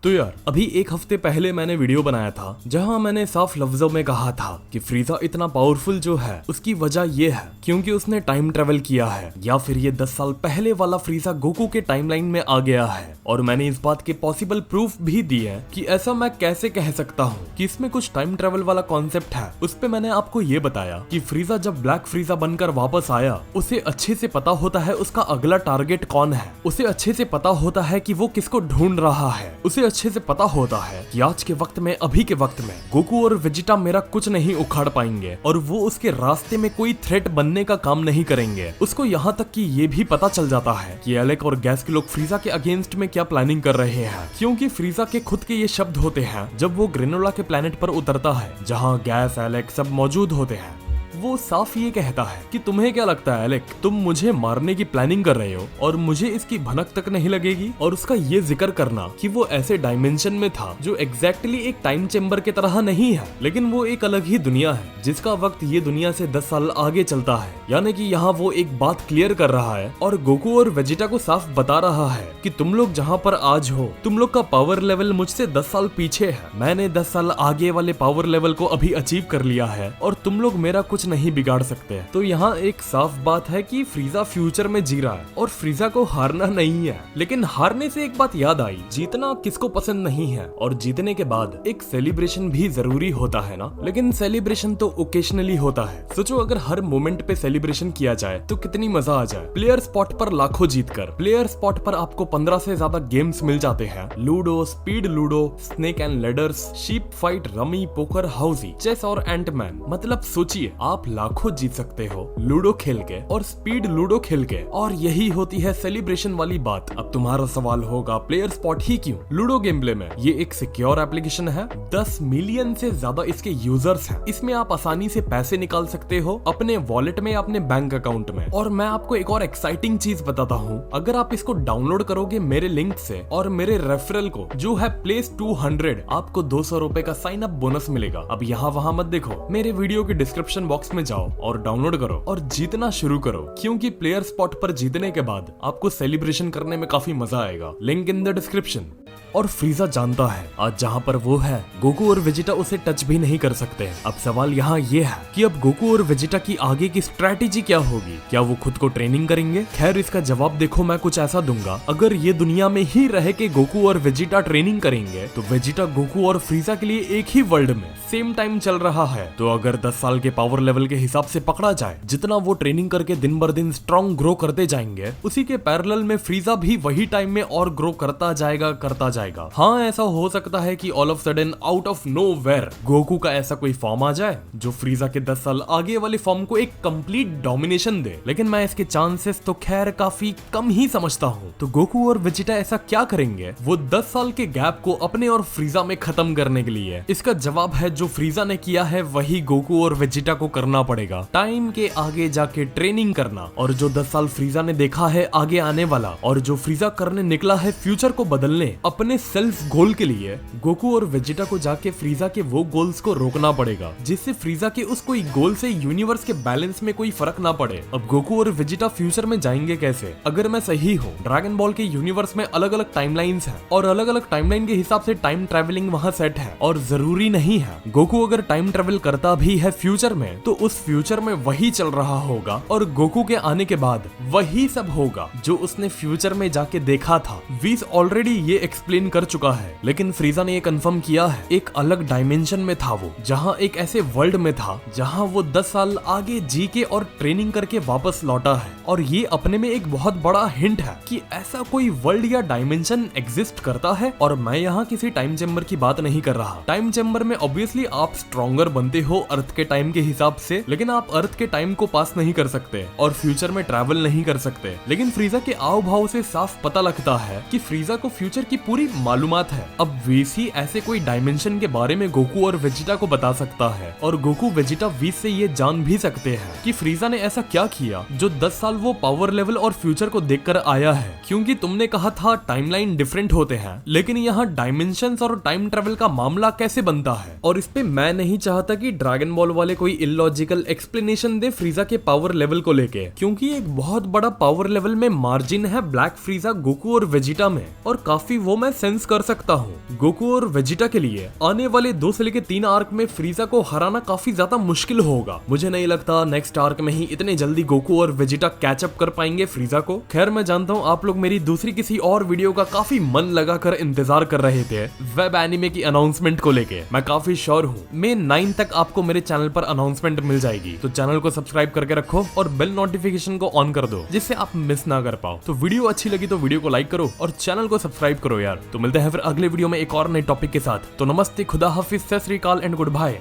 तो यार अभी एक हफ्ते पहले मैंने वीडियो बनाया था जहां मैंने साफ लफ्जों में कहा था कि फ्रीजा इतना पावरफुल जो है उसकी वजह ये है क्योंकि उसने टाइम ट्रेवल किया है, या फिर ये 10 साल पहले वाला फ्रीजा गोकू के टाइमलाइन में आ गया है। और मैंने इस बात के पॉसिबल प्रूफ भी दिए कि ऐसा मैं कैसे कह सकता हूँ कि इसमें कुछ टाइम ट्रेवल वाला कॉन्सेप्ट है। उस पे मैंने आपको ये बताया कि फ्रीजा जब ब्लैक फ्रीजा बनकर वापस आया उसे अच्छे से पता होता है उसका अगला टारगेट कौन है, उसे अच्छे से पता होता है कि वो किसको ढूंढ रहा है, उसे अच्छे से पता होता है कि आज के वक्त में, अभी के वक्त में गोकू और वेजिटा मेरा कुछ नहीं उखाड़ पाएंगे और वो उसके रास्ते में कोई थ्रेट बनने का काम नहीं करेंगे। उसको यहाँ तक कि ये भी पता चल जाता है कि एलेक और गैस के लोग फ्रीजा के अगेंस्ट में क्या प्लानिंग कर रहे हैं, क्योंकि फ्रीजा के खुद के ये शब्द होते हैं जब वो ग्रेनोला के प्लेनेट पर उतरता है जहाँ गैस एलेक सब मौजूद होते हैं। वो साफ ये कहता है कि तुम्हें क्या लगता है एलेक, तुम मुझे मारने की प्लानिंग कर रहे हो और मुझे इसकी भनक तक नहीं लगेगी। और उसका ये जिक्र करना कि वो ऐसे डायमेंशन में था जो एग्जैक्टली एक टाइम चेम्बर के तरह नहीं है, लेकिन वो एक अलग ही दुनिया है जिसका वक्त ये दुनिया से 10 साल आगे चलता है। यानी कि यहाँ वो एक बात क्लियर कर रहा है और गोकू और वेजिटा को साफ बता रहा है कि तुम लोग जहाँ पर आज हो, तुम लोग का पावर लेवल मुझसे 10 साल पीछे है। मैंने 10 साल आगे वाले पावर लेवल को अभी अचीव कर लिया है और तुम लोग मेरा कुछ नहीं बिगाड़ सकते। तो यहाँ एक साफ बात है कि फ्रीजा फ्यूचर में जी रहा है और फ्रीजा को हारना नहीं है। लेकिन हारने से एक बात याद आई, जीतना किसको पसंद नहीं है और जीतने के बाद एक सेलिब्रेशन भी जरूरी होता है ना। लेकिन सेलिब्रेशन तो ओकेशनली होता है। सोचो अगर हर मोमेंट पे सेलिब्रेशन किया जाए तो कितनी मजा आ जाए। प्लेयर स्पॉट पर लाखों जीतकर, प्लेयर स्पॉट पर आपको 15 से ज्यादा गेम्स मिल जाते हैं। Ludo, speed Ludo, snake and ladders, sheep fight, rummy, poker, housie, chess और एंटमैन। मतलब सोचिए आप लाखों जीत सकते हो लूडो खेल के और स्पीड लूडो खेल के, और यही होती है सेलिब्रेशन वाली बात। अब तुम्हारा सवाल होगा प्लेयर स्पॉट ही क्यों? लूडो गेम प्ले में ये एक सिक्योर एप्लीकेशन है, 10 मिलियन से ज्यादा इसके यूजर्स हैं। इसमें आप आसानी से पैसे निकाल सकते हो अपने वॉलेट में या अपने बैंक अकाउंट में। और मैं आपको एक और एक्साइटिंग चीज बताता हूँ, अगर आप इसको डाउनलोड करोगे मेरे लिंक से और मेरे रेफरल को जो है प्लेस 200, आपको 200 रुपए का साइन अप बोनस मिलेगा। अब यहाँ वहाँ मत देखो, मेरे वीडियो के डिस्क्रिप्शन बॉक्स में जाओ और डाउनलोड करो और जीतना शुरू करो, क्योंकि प्लेयर स्पॉट पर जीतने के बाद आपको सेलिब्रेशन करने में काफी मजा आएगा। Link in the description. और फ्रीजा जानता है आज जहाँ पर वो है गोकू और वेजिटा उसे टच भी नहीं कर सकते। अब सवाल यहाँ ये है कि अब गोकू और वेजिटा की आगे की स्ट्रेटेजी क्या होगी? क्या वो खुद को ट्रेनिंग करेंगे? खैर इसका जवाब देखो मैं कुछ ऐसा दूंगा, अगर ये दुनिया में ही रह के गोकू और वेजिटा ट्रेनिंग करेंगे तो वेजिटा गोकू और फ्रीजा के लिए एक ही वर्ल्ड में सेम टाइम चल रहा है। तो अगर 10 साल के पावर लेवल के हिसाब से पकड़ा जाए, जितना वो ट्रेनिंग करके दिन बर दिन स्ट्रॉन्ग ग्रो करते जाएंगे, उसी के पैरेलल में फ्रीजा भी वही टाइम में और ग्रो करता जाएगा। हाँ ऐसा हो सकता है कि all of sudden out of nowhere Goku का ऐसा कोई फॉर्म आ जाए जो फ्रीजा के 10 साल आगे वाले फॉर्म को एक कंप्लीट डोमिनेशन दे, लेकिन मैं इसके चांसेस तो खैर काफी कम ही समझता हूँ। तो गोकू और वेजिटा ऐसा क्या करेंगे वो 10 साल के गैप को अपने और फ्रीजा में खत्म करने के लिए? इसका जवाब है जो फ्रीजा ने किया है वही गोकू और वेजिटा को करना पड़ेगा, टाइम के आगे जाके ट्रेनिंग करना। और जो 10 साल फ्रीजा ने देखा है आगे आने वाला और जो फ्रीजा करने निकला है फ्यूचर को बदलने अपने सेल्फ गोल के लिए, गोकू और वेजिटा को जाके फ्रीजा के वो गोल्स को रोकना पड़ेगा जिससे फ्रीजा के उस कोई गोल से यूनिवर्स के बैलेंस में कोई फर्क ना पड़े। अब गोकू और वेजिटा फ्यूचर में जाएंगे कैसे? अगर मैं सही हूँ, ड्रैगन बॉल के यूनिवर्स में अलग अलग टाइमलाइंस हैं और अलग अलग टाइमलाइन के हिसाब से टाइम ट्रेवलिंग वहाँ सेट है। और जरूरी नहीं है गोकू अगर टाइम ट्रेवल करता भी है फ्यूचर में तो उस फ्यूचर में वही चल रहा होगा और गोकू के आने के बाद वही सब होगा जो उसने फ्यूचर में जाके देखा था। वीस ऑलरेडी ये एक्सप्लेन कर चुका है, लेकिन फ्रीजा ने ये कंफर्म किया है एक अलग डायमेंशन में था वो, जहाँ एक ऐसे वर्ल्ड में था जहाँ वो 10 साल आगे जी के और ट्रेनिंग करके वापस लौटा है। और ये अपने में एक बहुत बड़ा हिंट है कि ऐसा कोई वर्ल्ड या डायमेंशन एग्जिस्ट करता है। और मैं यहाँ किसी टाइम चेम्बर की बात नहीं कर रहा। टाइम चेम्बर में ऑब्वियसली आप स्ट्रॉन्गर बनते हो अर्थ के टाइम के हिसाब से, लेकिन आप अर्थ के टाइम को पास नहीं कर सकते और फ्यूचर में ट्रैवल नहीं कर सकते। लेकिन फ्रीजा के आव भाव से साफ पता लगता है कि फ्रीजा को फ्यूचर की पूरी मालूमात है। अब वीस ही ऐसे कोई डायमेंशन के बारे में गोकू और वेजिटा को बता सकता है और गोकू वेजिटा वीस से ये जान भी सकते हैं कि फ्रीजा ने ऐसा क्या किया जो 10 साल वो पावर लेवल और फ्यूचर को देखकर आया है। क्योंकि तुमने कहा था टाइमलाइन डिफरेंट होते हैं, लेकिन यहाँ डायमेंशंस और टाइम ट्रेवल का मामला कैसे बनता है? और इस पे मैं नहीं चाहता कि ड्रैगन बॉल वाले कोई इलॉजिकल एक्सप्लेनेशन दे फ्रीजा के पावर लेवल को लेके, क्योंकि एक बहुत बड़ा पावर लेवल में मार्जिन है ब्लैक फ्रीजा, गोकू और वेजिटा में, और काफी वो मैं सेंस कर सकता हूँ। गोकू और वेजिटा के लिए आने वाले 2 से लेकर 3 आर्क में फ्रीजा को हराना काफी ज्यादा मुश्किल होगा। मुझे नहीं लगता नेक्स्ट आर्क में ही इतने जल्दी गोकू और वेजिटा कैचअप कर पाएंगे फ्रीजा को। खैर मैं जानता हूँ आप लोग मेरी दूसरी किसी और वीडियो का काफी मन लगाकर इंतजार कर रहे थे वेब एनिमे की अनाउंसमेंट को लेके। मैं काफी श्योर हूँ May 9 तक आपको मेरे चैनल पर अनाउंसमेंट मिल जाएगी, तो चैनल को सब्सक्राइब करके रखो और बेल नोटिफिकेशन को ऑन कर दो जिससे आप मिस ना कर पाओ। तो वीडियो अच्छी लगी तो वीडियो को लाइक करो और चैनल को सब्सक्राइब करो यार। तो मिलते हैं फिर अगले वीडियो में एक और नए टॉपिक के साथ। तो नमस्ते, खुदा हाफिज, सत श्री अकाल एंड गुड बाय।